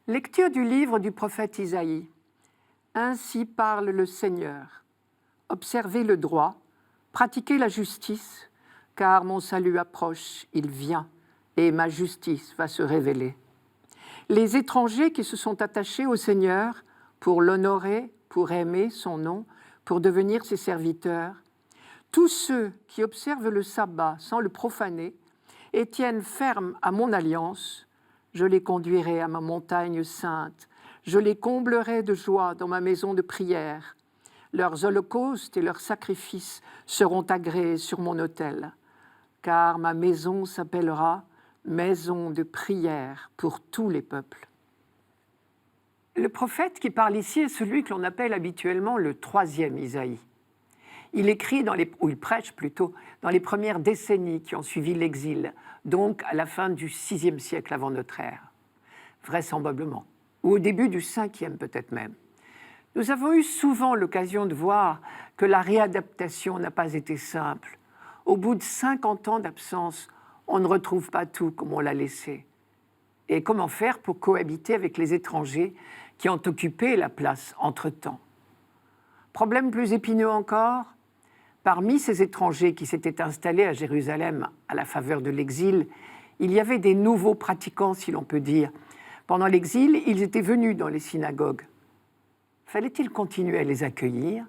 Lecture du livre du prophète Isaïe. Ainsi parle le Seigneur. Observez le droit, pratiquez la justice, car mon salut approche, il vient, et ma justice va se révéler. Les étrangers qui se sont attachés au Seigneur pour l'honorer, pour aimer son nom, pour devenir ses serviteurs, tous ceux qui observent le sabbat sans le profaner et tiennent ferme à mon alliance, je les conduirai à ma montagne sainte, je les comblerai de joie dans ma maison de prière. Leurs holocaustes et leurs sacrifices seront agréés sur mon autel, car ma maison s'appellera maison de prière pour tous les peuples. Le prophète qui parle ici est celui que l'on appelle habituellement le troisième Isaïe. Il écrit, ou il prêche plutôt, dans les premières décennies qui ont suivi l'exil, donc à la fin du VIe siècle avant notre ère, vraisemblablement, ou au début du Ve peut-être même. Nous avons eu souvent l'occasion de voir que la réadaptation n'a pas été simple. Au bout de 50 ans d'absence, on ne retrouve pas tout comme on l'a laissé. Et comment faire pour cohabiter avec les étrangers qui ont occupé la place entre-temps? Problème plus épineux encore, parmi ces étrangers qui s'étaient installés à Jérusalem à la faveur de l'exil, il y avait des nouveaux pratiquants, si l'on peut dire. Pendant l'exil, ils étaient venus dans les synagogues. Fallait-il continuer à les accueillir?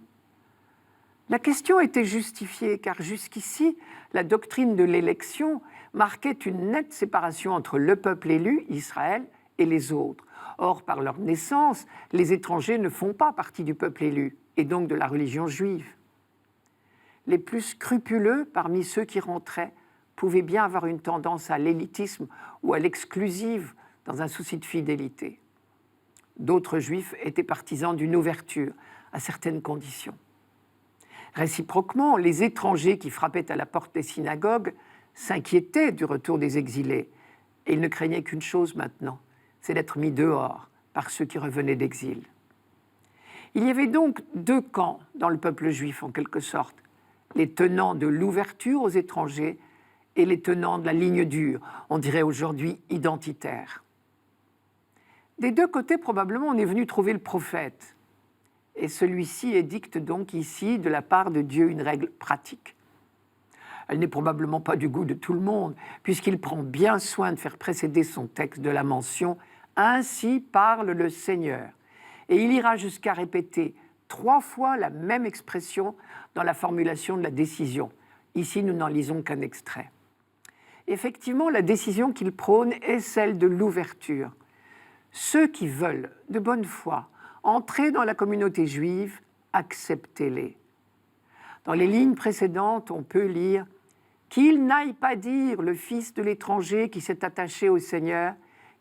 La question était justifiée, car jusqu'ici, la doctrine de l'élection marquait une nette séparation entre le peuple élu, Israël, et les autres. Or, par leur naissance, les étrangers ne font pas partie du peuple élu, et donc de la religion juive. Les plus scrupuleux parmi ceux qui rentraient pouvaient bien avoir une tendance à l'élitisme ou à l'exclusive dans un souci de fidélité. D'autres juifs étaient partisans d'une ouverture à certaines conditions. Réciproquement, les étrangers qui frappaient à la porte des synagogues s'inquiétaient du retour des exilés et ils ne craignaient qu'une chose maintenant, c'est d'être mis dehors par ceux qui revenaient d'exil. Il y avait donc deux camps dans le peuple juif en quelque sorte, les tenants de l'ouverture aux étrangers et les tenants de la ligne dure, on dirait aujourd'hui identitaire. Des deux côtés, probablement, on est venu trouver le prophète. Et celui-ci édicte donc ici, de la part de Dieu, une règle pratique. Elle n'est probablement pas du goût de tout le monde, puisqu'il prend bien soin de faire précéder son texte de la mention « Ainsi parle le Seigneur ». Et il ira jusqu'à répéter 3 fois la même expression dans la formulation de la décision. Ici, nous n'en lisons qu'un extrait. Effectivement, la décision qu'il prône est celle de l'ouverture. Ceux qui veulent, de bonne foi, entrer dans la communauté juive, acceptez-les. Dans les lignes précédentes, on peut lire « Qu'il n'aille pas dire le fils de l'étranger qui s'est attaché au Seigneur,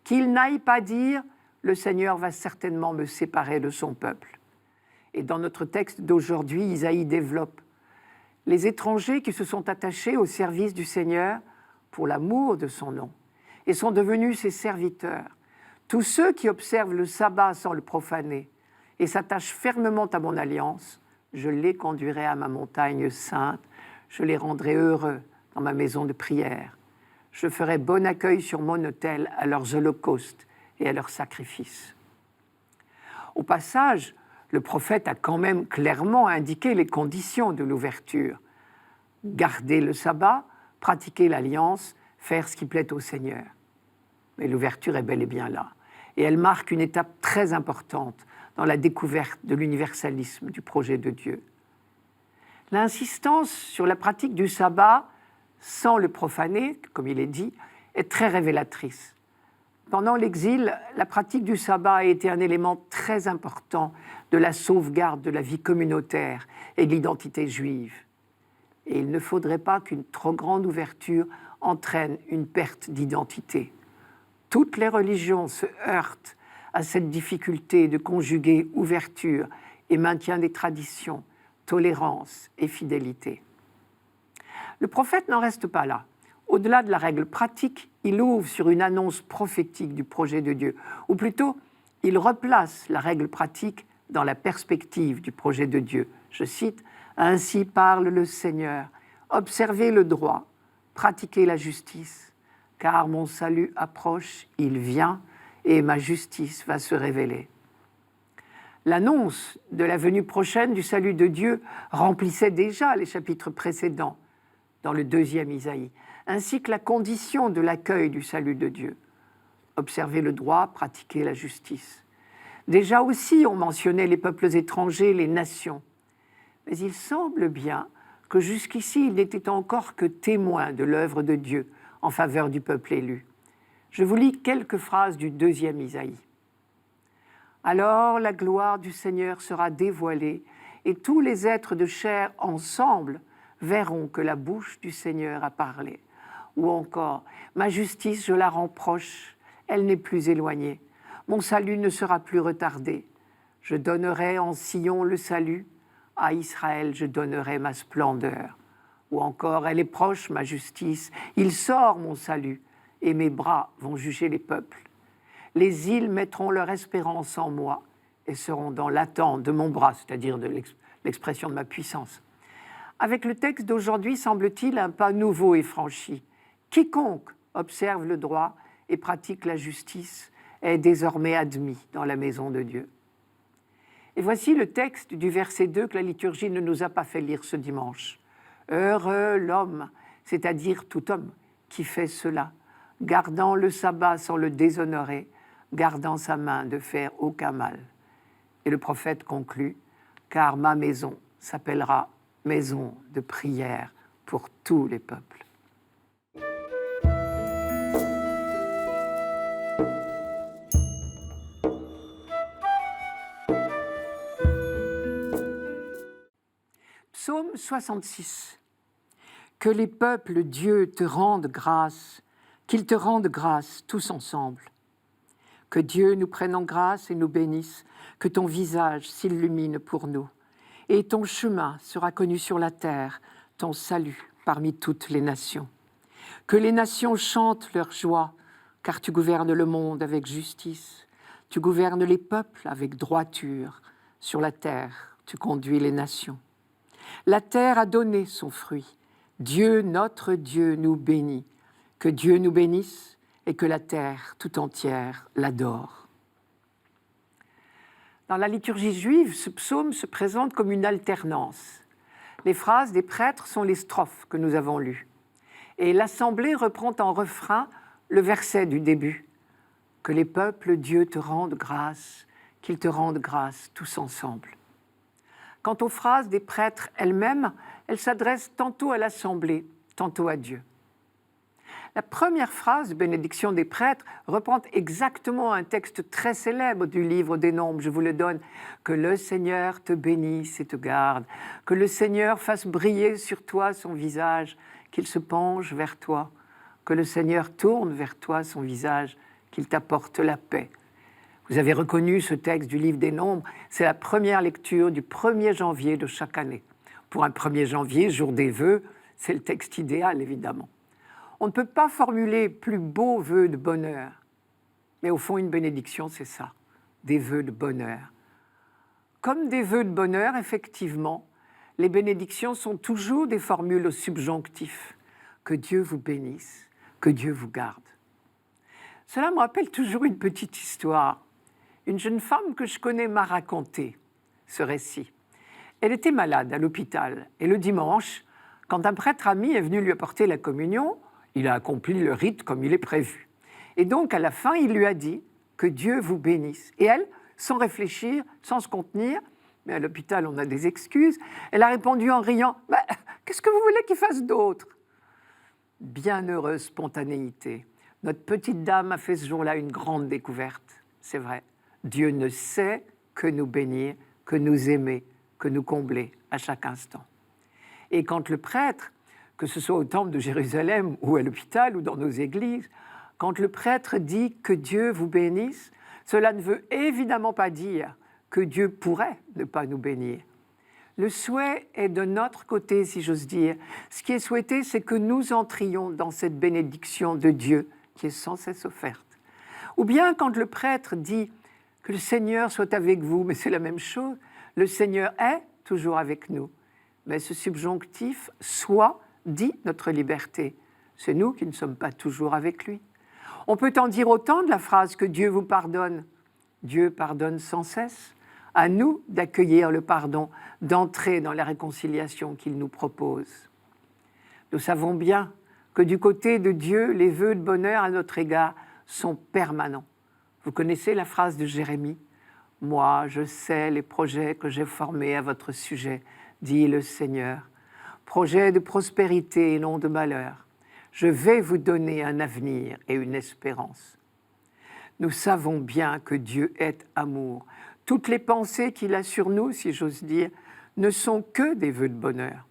qu'il n'aille pas dire « Le Seigneur va certainement me séparer de son peuple ». Et dans notre texte d'aujourd'hui, Isaïe développe « Les étrangers qui se sont attachés au service du Seigneur pour l'amour de son nom et sont devenus ses serviteurs, tous ceux qui observent le sabbat sans le profaner et s'attachent fermement à mon alliance, je les conduirai à ma montagne sainte, je les rendrai heureux dans ma maison de prière. Je ferai bon accueil sur mon autel à leurs holocaustes et à leurs sacrifices. » Au passage, le prophète a quand même clairement indiqué les conditions de l'ouverture. Garder le sabbat, pratiquer l'alliance, faire ce qui plaît au Seigneur. Mais l'ouverture est bel et bien là. Et elle marque une étape très importante dans la découverte de l'universalisme du projet de Dieu. L'insistance sur la pratique du sabbat sans le profaner, comme il est dit, est très révélatrice. Pendant l'exil, la pratique du sabbat a été un élément très important de la sauvegarde de la vie communautaire et de l'identité juive. Et il ne faudrait pas qu'une trop grande ouverture entraîne une perte d'identité. Toutes les religions se heurtent à cette difficulté de conjuguer ouverture et maintien des traditions, tolérance et fidélité. Le prophète n'en reste pas là. Au-delà de la règle pratique, il ouvre sur une annonce prophétique du projet de Dieu, ou plutôt, il replace la règle pratique dans la perspective du projet de Dieu. Je cite, « Ainsi parle le Seigneur, observez le droit, pratiquez la justice, car mon salut approche, il vient, et ma justice va se révéler. L'annonce de la venue prochaine du salut de Dieu remplissait déjà les chapitres précédents dans le 2e Isaïe, ainsi que la condition de l'accueil du salut de Dieu. Observer le droit, pratiquer la justice. Déjà aussi, on mentionnait les peuples étrangers, les nations. Mais il semble bien que jusqu'ici, il n'était encore que témoin de l'œuvre de Dieu en faveur du peuple élu. Je vous lis quelques phrases du 2e Isaïe. Alors la gloire du Seigneur sera dévoilée et tous les êtres de chair ensemble verront que la bouche du Seigneur a parlé. Ou encore, ma justice, je la rends proche, elle n'est plus éloignée. Mon salut ne sera plus retardé. Je donnerai en Sion le salut, à Israël je donnerai ma splendeur. Ou encore, elle est proche, ma justice, il sort mon salut, et mes bras vont juger les peuples. Les îles mettront leur espérance en moi et seront dans l'attente de mon bras, c'est-à-dire de l'expression de ma puissance. Avec le texte d'aujourd'hui, semble-t-il, un pas nouveau est franchi. Quiconque observe le droit et pratique la justice est désormais admis dans la maison de Dieu. Et voici le texte du verset 2 que la liturgie ne nous a pas fait lire ce dimanche. « Heureux l'homme, c'est-à-dire tout homme, qui fait cela, gardant le sabbat sans le déshonorer, gardant sa main de faire aucun mal. » Et le prophète conclut, « Car ma maison s'appellera maison de prière pour tous les peuples. » Psaume 66. Que les peuples, Dieu, te rendent grâce, qu'ils te rendent grâce tous ensemble. Que Dieu nous prenne en grâce et nous bénisse, que ton visage s'illumine pour nous. Et ton chemin sera connu sur la terre, ton salut parmi toutes les nations. Que les nations chantent leur joie, car tu gouvernes le monde avec justice. Tu gouvernes les peuples avec droiture. Sur la terre, tu conduis les nations. La terre a donné son fruit. Dieu, notre Dieu, nous bénit. Que Dieu nous bénisse et que la terre tout entière l'adore. Dans la liturgie juive, ce psaume se présente comme une alternance. Les phrases des prêtres sont les strophes que nous avons lues. Et l'assemblée reprend en refrain le verset du début. Que les peuples, Dieu, te rendent grâce, qu'ils te rendent grâce tous ensemble. Quant aux phrases des prêtres elles-mêmes, elles s'adressent tantôt à l'assemblée, tantôt à Dieu. La première phrase de bénédiction des prêtres reprend exactement un texte très célèbre du livre des Nombres. Je vous le donne. Que le Seigneur te bénisse et te garde. Que le Seigneur fasse briller sur toi son visage, qu'il se penche vers toi. Que le Seigneur tourne vers toi son visage, qu'il t'apporte la paix. Vous avez reconnu ce texte du livre des Nombres, c'est la première lecture du 1er janvier de chaque année. Pour un 1er janvier, jour des vœux, c'est le texte idéal, évidemment. On ne peut pas formuler plus beaux vœux de bonheur. Mais au fond, une bénédiction, c'est ça, des vœux de bonheur. Comme des vœux de bonheur, effectivement, les bénédictions sont toujours des formules au subjonctif. Que Dieu vous bénisse, que Dieu vous garde. Cela me rappelle toujours une petite histoire. Une jeune femme que je connais m'a raconté ce récit. Elle était malade à l'hôpital et le dimanche, quand un prêtre ami est venu lui apporter la communion, il a accompli le rite comme il est prévu. Et donc, à la fin, il lui a dit « Que Dieu vous bénisse ». Et elle, sans réfléchir, sans se contenir, mais à l'hôpital, on a des excuses, elle a répondu en riant bah, « Qu'est-ce que vous voulez qu'il fasse d'autre ?» Bienheureuse spontanéité. Notre petite dame a fait ce jour-là une grande découverte. C'est vrai. Dieu ne sait que nous bénir, que nous aimer, que nous combler à chaque instant. Et quand le prêtre, que ce soit au temple de Jérusalem ou à l'hôpital ou dans nos églises, quand le prêtre dit que Dieu vous bénisse, cela ne veut évidemment pas dire que Dieu pourrait ne pas nous bénir. Le souhait est de notre côté, si j'ose dire. Ce qui est souhaité, c'est que nous entrions dans cette bénédiction de Dieu qui est sans cesse offerte. Ou bien quand le prêtre dit que le Seigneur soit avec vous, mais c'est la même chose, le Seigneur est toujours avec nous. Mais ce subjonctif « soit » dit notre liberté. C'est nous qui ne sommes pas toujours avec lui. On peut en dire autant de la phrase que Dieu vous pardonne. Dieu pardonne sans cesse. À nous d'accueillir le pardon, d'entrer dans la réconciliation qu'il nous propose. Nous savons bien que du côté de Dieu, les vœux de bonheur à notre égard sont permanents. Vous connaissez la phrase de Jérémie ? « Moi, je sais les projets que j'ai formés à votre sujet, dit le Seigneur. Projets de prospérité et non de malheur. Je vais vous donner un avenir et une espérance. » Nous savons bien que Dieu est amour. Toutes les pensées qu'il a sur nous, si j'ose dire, ne sont que des vœux de bonheur.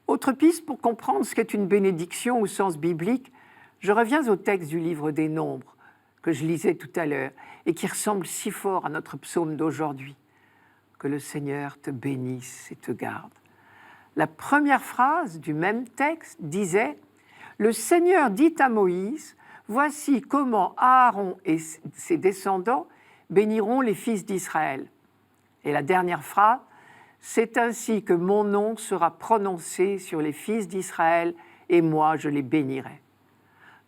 Autre piste pour comprendre ce qu'est une bénédiction au sens biblique, je reviens au texte du livre des Nombres que je lisais tout à l'heure et qui ressemble si fort à notre psaume d'aujourd'hui. Que le Seigneur te bénisse et te garde. La première phrase du même texte disait « Le Seigneur dit à Moïse, voici comment Aaron et ses descendants béniront les fils d'Israël. » Et la dernière phrase, « C'est ainsi que mon nom sera prononcé sur les fils d'Israël et moi je les bénirai. »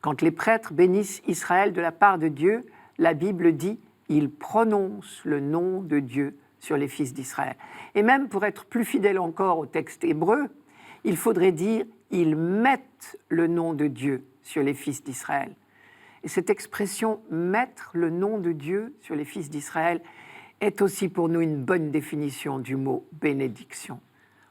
Quand les prêtres bénissent Israël de la part de Dieu, la Bible dit « Ils prononcent le nom de Dieu sur les fils d'Israël. » Et même pour être plus fidèle encore au texte hébreu, il faudrait dire « Ils mettent le nom de Dieu sur les fils d'Israël. » Et cette expression « mettre le nom de Dieu sur les fils d'Israël » est aussi pour nous une bonne définition du mot « bénédiction ».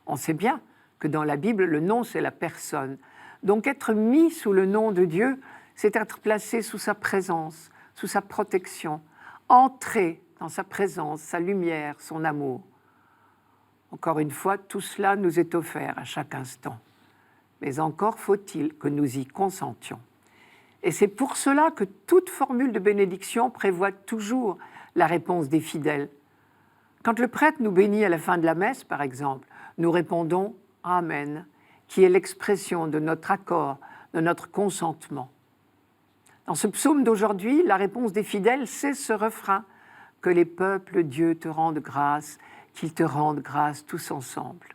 On sait bien que dans la Bible, le nom, c'est la personne. Donc être mis sous le nom de Dieu, c'est être placé sous sa présence, sous sa protection, entrer dans sa présence, sa lumière, son amour. Encore une fois, tout cela nous est offert à chaque instant. Mais encore faut-il que nous y consentions. Et c'est pour cela que toute formule de bénédiction prévoit toujours la réponse des fidèles. Quand le prêtre nous bénit à la fin de la messe, par exemple, nous répondons « Amen », qui est l'expression de notre accord, de notre consentement. Dans ce psaume d'aujourd'hui, la réponse des fidèles, c'est ce refrain « Que les peuples, Dieu, te rendent grâce, qu'ils te rendent grâce tous ensemble. »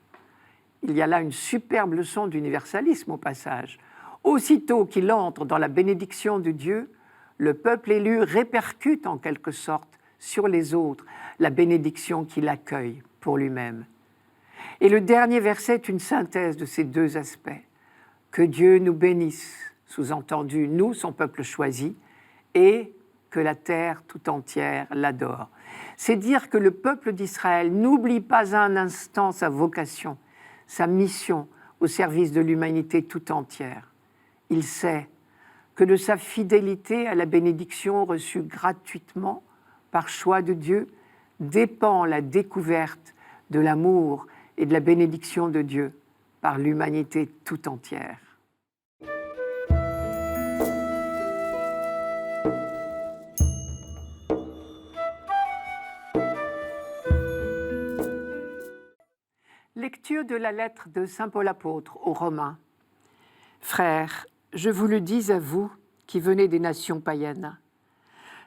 Il y a là une superbe leçon d'universalisme au passage. Aussitôt qu'il entre dans la bénédiction de Dieu, le peuple élu répercute en quelque sorte sur les autres la bénédiction qu'il accueille pour lui-même. Et le dernier verset est une synthèse de ces deux aspects. Que Dieu nous bénisse, sous-entendu, nous, son peuple choisi, et que la terre tout entière l'adore. C'est dire que le peuple d'Israël n'oublie pas un instant sa vocation, sa mission au service de l'humanité tout entière. Il sait que de sa fidélité à la bénédiction reçue gratuitement par choix de Dieu dépend la découverte de l'amour et de la bénédiction de Dieu par l'humanité tout entière. Lecture de la lettre de saint Paul apôtre aux Romains. Frères, je vous le dis à vous qui venez des nations païennes.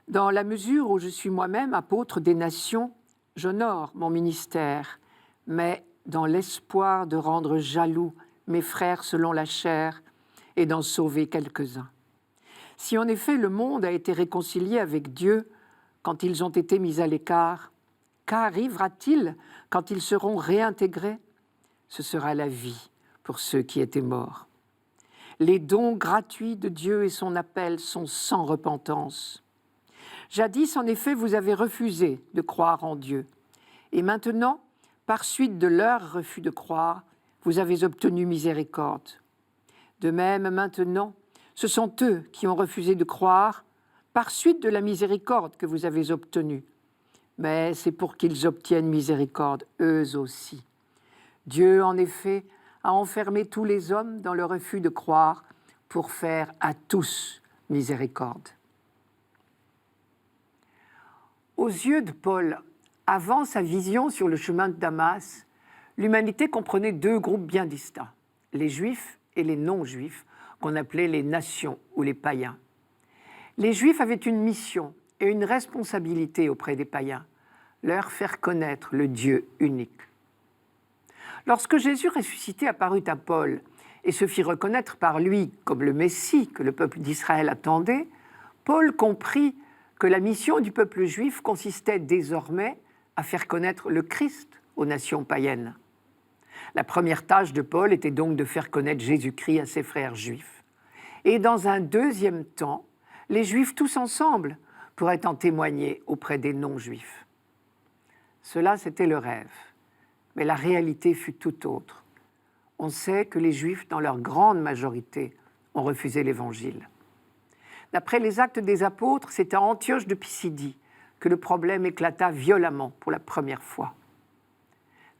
Dans la mesure où je suis moi-même apôtre des nations, j'honore mon ministère, mais dans l'espoir de rendre jaloux mes frères selon la chair et d'en sauver quelques-uns. Si en effet le monde a été réconcilié avec Dieu quand ils ont été mis à l'écart, qu'arrivera-t-il quand ils seront réintégrés ? Ce sera la vie pour ceux qui étaient morts. Les dons gratuits de Dieu et son appel sont sans repentance. Jadis, en effet, vous avez refusé de croire en Dieu. Et maintenant, par suite de leur refus de croire, vous avez obtenu miséricorde. De même, maintenant, ce sont eux qui ont refusé de croire par suite de la miséricorde que vous avez obtenue. Mais c'est pour qu'ils obtiennent miséricorde, eux aussi. Dieu, en effet, a enfermé tous les hommes dans le refus de croire pour faire à tous miséricorde. Aux yeux de Paul, avant sa vision sur le chemin de Damas, l'humanité comprenait deux groupes bien distincts, les Juifs et les non-Juifs, qu'on appelait les nations ou les païens. Les Juifs avaient une mission et une responsabilité auprès des païens, leur faire connaître le Dieu unique. Lorsque Jésus ressuscité apparut à Paul et se fit reconnaître par lui comme le Messie que le peuple d'Israël attendait, Paul comprit que la mission du peuple juif consistait désormais à faire connaître le Christ aux nations païennes. La première tâche de Paul était donc de faire connaître Jésus-Christ à ses frères juifs. Et dans un deuxième temps, les Juifs tous ensemble pourraient en témoigner auprès des non-Juifs. Cela, c'était le rêve, mais la réalité fut tout autre. On sait que les Juifs, dans leur grande majorité, ont refusé l'Évangile. D'après les Actes des Apôtres, c'est à Antioche de Pisidie que le problème éclata violemment pour la première fois.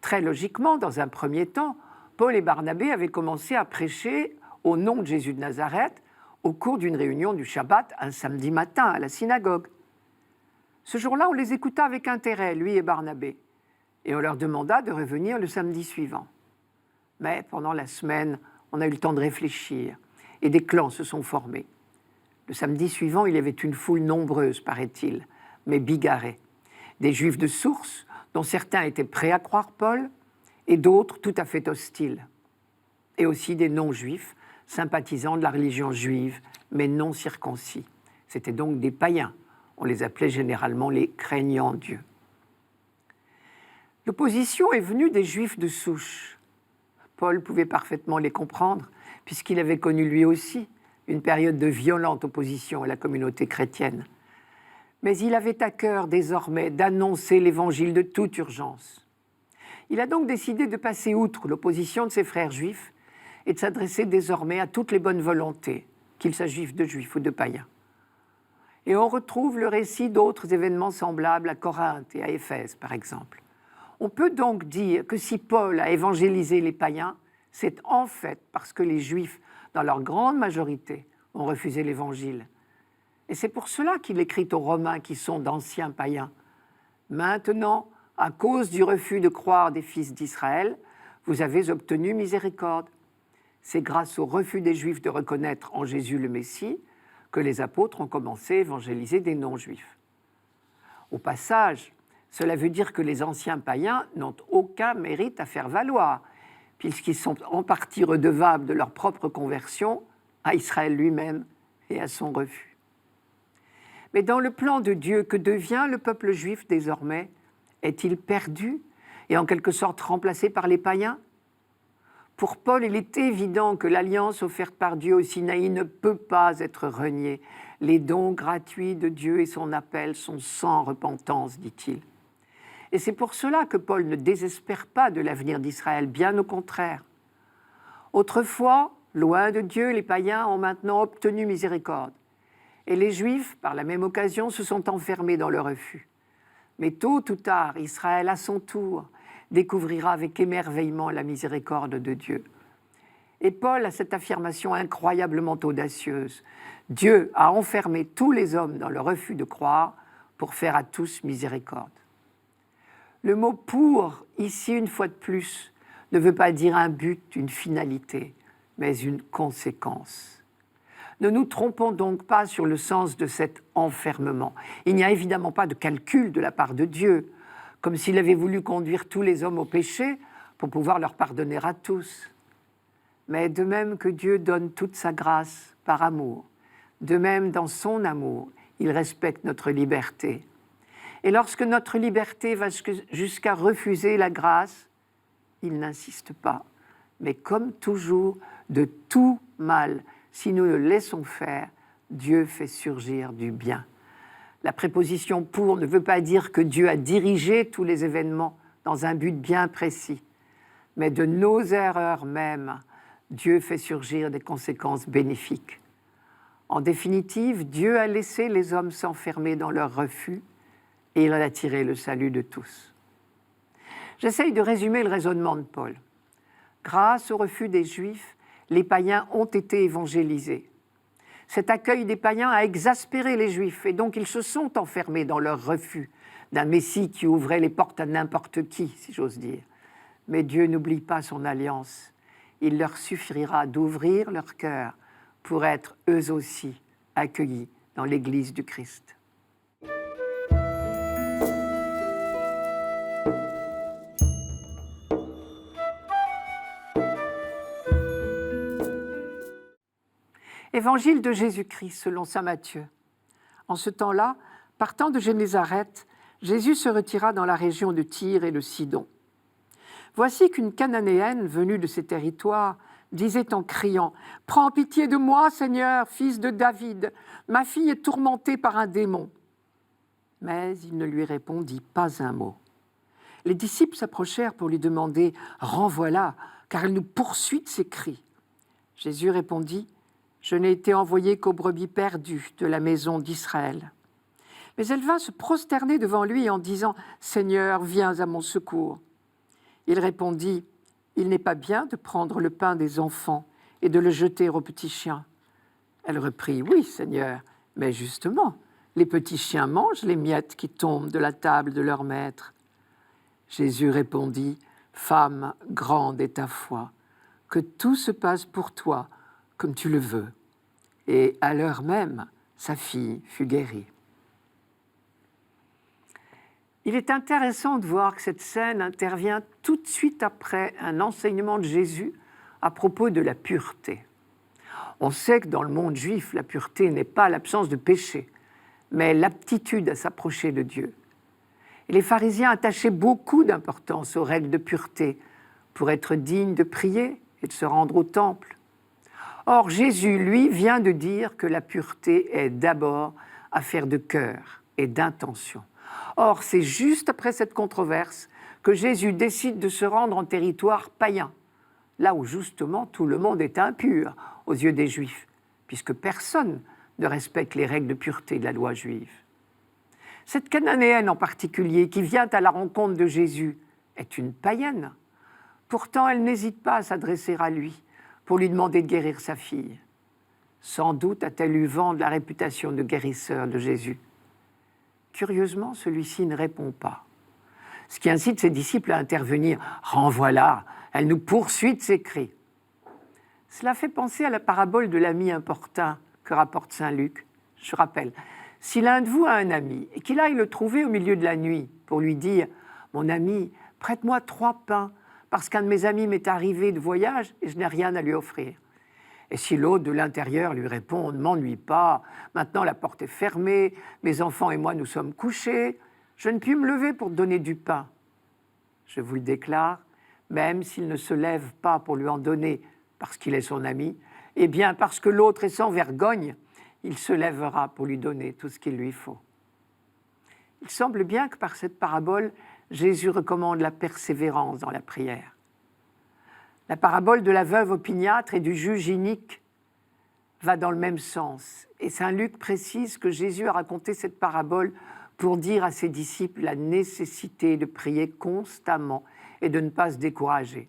Très logiquement, dans un premier temps, Paul et Barnabé avaient commencé à prêcher au nom de Jésus de Nazareth au cours d'une réunion du Shabbat, un samedi matin, à la synagogue. Ce jour-là, on les écouta avec intérêt, lui et Barnabé, et on leur demanda de revenir le samedi suivant. Mais pendant la semaine, on a eu le temps de réfléchir, et des clans se sont formés. Le samedi suivant, il y avait une foule nombreuse, paraît-il, mais bigarrée. Des Juifs de source, dont certains étaient prêts à croire Paul, et d'autres tout à fait hostiles. Et aussi des non-juifs, sympathisants de la religion juive, mais non circoncis. C'étaient donc des païens. On les appelait généralement les craignants Dieu. L'opposition est venue des Juifs de souche. Paul pouvait parfaitement les comprendre, puisqu'il avait connu lui aussi une période de violente opposition à la communauté chrétienne. Mais il avait à cœur désormais d'annoncer l'évangile de toute urgence. Il a donc décidé de passer outre l'opposition de ses frères juifs et de s'adresser désormais à toutes les bonnes volontés, qu'il s'agisse de juifs ou de païens. Et on retrouve le récit d'autres événements semblables à Corinthe et à Éphèse, par exemple. On peut donc dire que si Paul a évangélisé les païens, c'est en fait parce que les Juifs, dans leur grande majorité, ont refusé l'Évangile. Et c'est pour cela qu'il écrit aux Romains qui sont d'anciens païens. Maintenant, à cause du refus de croire des fils d'Israël, vous avez obtenu miséricorde. C'est grâce au refus des Juifs de reconnaître en Jésus le Messie que les apôtres ont commencé à évangéliser des non-Juifs. Au passage, cela veut dire que les anciens païens n'ont aucun mérite à faire valoir, puisqu'ils sont en partie redevables de leur propre conversion à Israël lui-même et à son refus. Mais dans le plan de Dieu, que devient le peuple juif désormais? Est-il perdu et en quelque sorte remplacé par les païens? Pour Paul, il est évident que l'alliance offerte par Dieu au Sinaï ne peut pas être reniée. Les dons gratuits de Dieu et son appel sont sans repentance, dit-il. Et c'est pour cela que Paul ne désespère pas de l'avenir d'Israël, bien au contraire. Autrefois, loin de Dieu, les païens ont maintenant obtenu miséricorde. Et les Juifs, par la même occasion, se sont enfermés dans le refus. Mais tôt ou tard, Israël, à son tour, découvrira avec émerveillement la miséricorde de Dieu. Et Paul a cette affirmation incroyablement audacieuse. Dieu a enfermé tous les hommes dans le refus de croire pour faire à tous miséricorde. Le mot « pour », ici une fois de plus, ne veut pas dire un but, une finalité, mais une conséquence. Ne nous trompons donc pas sur le sens de cet enfermement. Il n'y a évidemment pas de calcul de la part de Dieu, comme s'il avait voulu conduire tous les hommes au péché pour pouvoir leur pardonner à tous. Mais de même que Dieu donne toute sa grâce par amour, de même dans son amour, il respecte notre liberté. Et lorsque notre liberté va jusqu'à refuser la grâce, il n'insiste pas. Mais comme toujours, de tout mal, si nous le laissons faire, Dieu fait surgir du bien. La préposition « pour » ne veut pas dire que Dieu a dirigé tous les événements dans un but bien précis, mais de nos erreurs même, Dieu fait surgir des conséquences bénéfiques. En définitive, Dieu a laissé les hommes s'enfermer dans leur refus et il en a tiré le salut de tous. J'essaye de résumer le raisonnement de Paul. Grâce au refus des Juifs, les païens ont été évangélisés. Cet accueil des païens a exaspéré les Juifs et donc ils se sont enfermés dans leur refus d'un Messie qui ouvrait les portes à n'importe qui, si j'ose dire. Mais Dieu n'oublie pas son alliance. Il leur suffira d'ouvrir leur cœur pour être eux aussi accueillis dans l'Église du Christ. Évangile de Jésus-Christ selon saint Matthieu. En ce temps-là, partant de Génézareth, Jésus se retira dans la région de Tyr et de Sidon. Voici qu'une Cananéenne venue de ces territoires disait en criant « Prends pitié de moi, Seigneur, fils de David, ma fille est tourmentée par un démon. » Mais il ne lui répondit pas un mot. Les disciples s'approchèrent pour lui demander « Renvoie-la, car elle nous poursuit de ses cris. » Jésus répondit « Je n'ai été envoyé qu'aux brebis perdues de la maison d'Israël. » Mais elle vint se prosterner devant lui en disant « Seigneur, viens à mon secours. » Il répondit « Il n'est pas bien de prendre le pain des enfants et de le jeter aux petits chiens. » Elle reprit « Oui, Seigneur, mais justement, les petits chiens mangent les miettes qui tombent de la table de leur maître. » Jésus répondit « Femme, grande est ta foi, que tout se passe pour toi comme tu le veux. » Et à l'heure même, sa fille fut guérie. Il est intéressant de voir que cette scène intervient tout de suite après un enseignement de Jésus à propos de la pureté. On sait que dans le monde juif, la pureté n'est pas l'absence de péché, mais l'aptitude à s'approcher de Dieu. Et les pharisiens attachaient beaucoup d'importance aux règles de pureté pour être dignes de prier et de se rendre au temple. Or, Jésus, lui, vient de dire que la pureté est d'abord affaire de cœur et d'intention. Or, c'est juste après cette controverse que Jésus décide de se rendre en territoire païen, là où justement tout le monde est impur aux yeux des Juifs, puisque personne ne respecte les règles de pureté de la loi juive. Cette Cananéenne en particulier, qui vient à la rencontre de Jésus, est une païenne. Pourtant, elle n'hésite pas à s'adresser à lui pour lui demander de guérir sa fille. Sans doute a-t-elle eu vent de la réputation de guérisseur de Jésus. Curieusement, celui-ci ne répond pas, ce qui incite ses disciples à intervenir. « Renvoie-la, elle nous poursuit de ses cris. » Cela fait penser à la parabole de l'ami importun que rapporte saint Luc. Je rappelle, si l'un de vous a un ami et qu'il aille le trouver au milieu de la nuit pour lui dire « Mon ami, prête-moi 3 pains, parce qu'un de mes amis m'est arrivé de voyage et je n'ai rien à lui offrir. » Et si l'autre de l'intérieur lui répond « Ne m'ennuie pas, maintenant la porte est fermée, mes enfants et moi nous sommes couchés, je ne puis me lever pour te donner du pain. » Je vous le déclare, même s'il ne se lève pas pour lui en donner parce qu'il est son ami, eh bien parce que l'autre est sans vergogne, il se lèvera pour lui donner tout ce qu'il lui faut. Il semble bien que par cette parabole, Jésus recommande la persévérance dans la prière. La parabole de la veuve opiniâtre et du juge inique va dans le même sens. Et saint Luc précise que Jésus a raconté cette parabole pour dire à ses disciples la nécessité de prier constamment et de ne pas se décourager.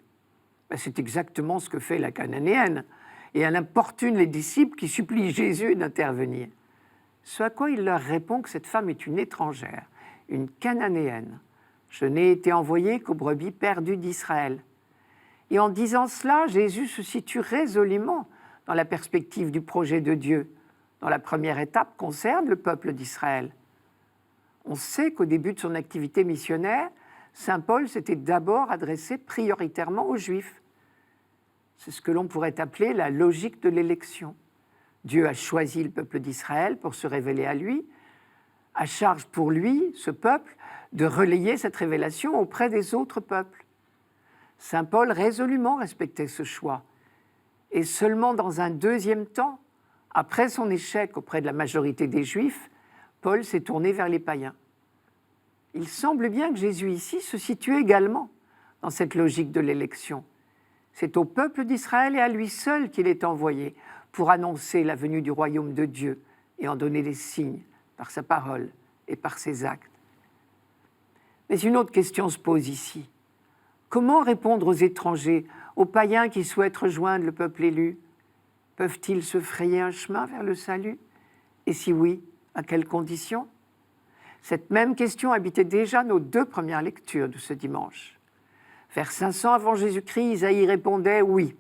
C'est exactement ce que fait la Cananéenne. Et elle importune les disciples qui supplient Jésus d'intervenir. Ce à quoi il leur répond que cette femme est une étrangère, une Cananéenne. Je n'ai été envoyé qu'aux brebis perdues d'Israël. Et en disant cela, Jésus se situe résolument dans la perspective du projet de Dieu, dont la première étape concerne le peuple d'Israël. On sait qu'au début de son activité missionnaire, saint Paul s'était d'abord adressé prioritairement aux Juifs. C'est ce que l'on pourrait appeler la logique de l'élection. Dieu a choisi le peuple d'Israël pour se révéler à lui, à charge pour lui, ce peuple, de relayer cette révélation auprès des autres peuples. Saint Paul résolument respectait ce choix. Et seulement dans un deuxième temps, après son échec auprès de la majorité des Juifs, Paul s'est tourné vers les païens. Il semble bien que Jésus ici se situe également dans cette logique de l'élection. C'est au peuple d'Israël et à lui seul qu'il est envoyé pour annoncer la venue du royaume de Dieu et en donner les signes par sa parole et par ses actes. Mais une autre question se pose ici. Comment répondre aux étrangers, aux païens qui souhaitent rejoindre le peuple élu? Peuvent-ils se frayer un chemin vers le salut? Et si oui, à quelles conditions? Cette même question habitait déjà nos 2 premières lectures de ce dimanche. Vers 500 avant Jésus-Christ, Isaïe répondait « Oui,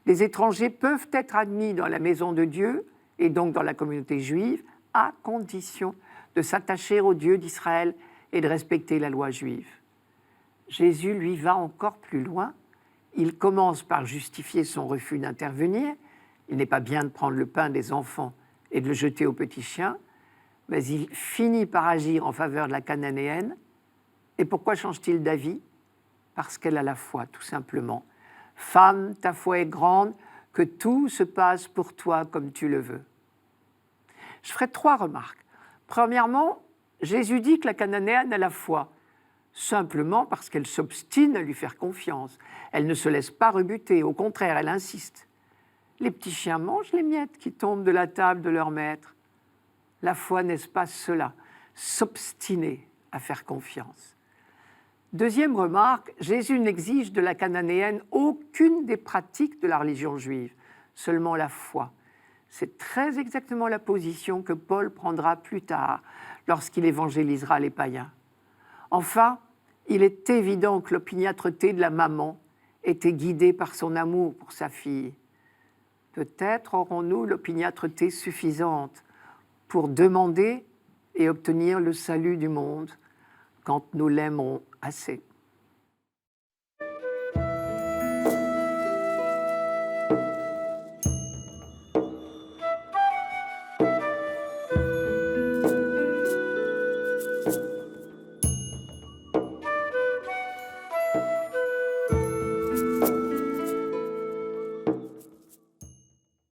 les étrangers peuvent être admis dans la maison de Dieu, et donc dans la communauté juive, à condition de s'attacher au Dieu d'Israël et de respecter la loi juive. » Jésus, lui, va encore plus loin. Il commence par justifier son refus d'intervenir, Il n'est pas bien de prendre le pain des enfants et de le jeter aux petits chiens, mais il finit par agir en faveur de la Cananéenne. Et pourquoi change-t-il d'avis? Parce qu'elle a la foi, tout simplement. Femme, ta foi est grande, que tout se passe pour toi comme tu le veux. Je ferai 3 remarques. Premièrement, Jésus dit que la Cananéenne a la foi, simplement parce qu'elle s'obstine à lui faire confiance. Elle ne se laisse pas rebuter, au contraire, elle insiste. Les petits chiens mangent les miettes qui tombent de la table de leur maître. La foi, n'est-ce pas cela? S'obstiner à faire confiance. Deuxième remarque, Jésus n'exige de la Cananéenne aucune des pratiques de la religion juive, seulement la foi. C'est très exactement la position que Paul prendra plus tard, lorsqu'il évangélisera les païens. Enfin, il est évident que l'opiniâtreté de la maman était guidée par son amour pour sa fille. Peut-être aurons-nous l'opiniâtreté suffisante pour demander et obtenir le salut du monde quand nous l'aimerons assez.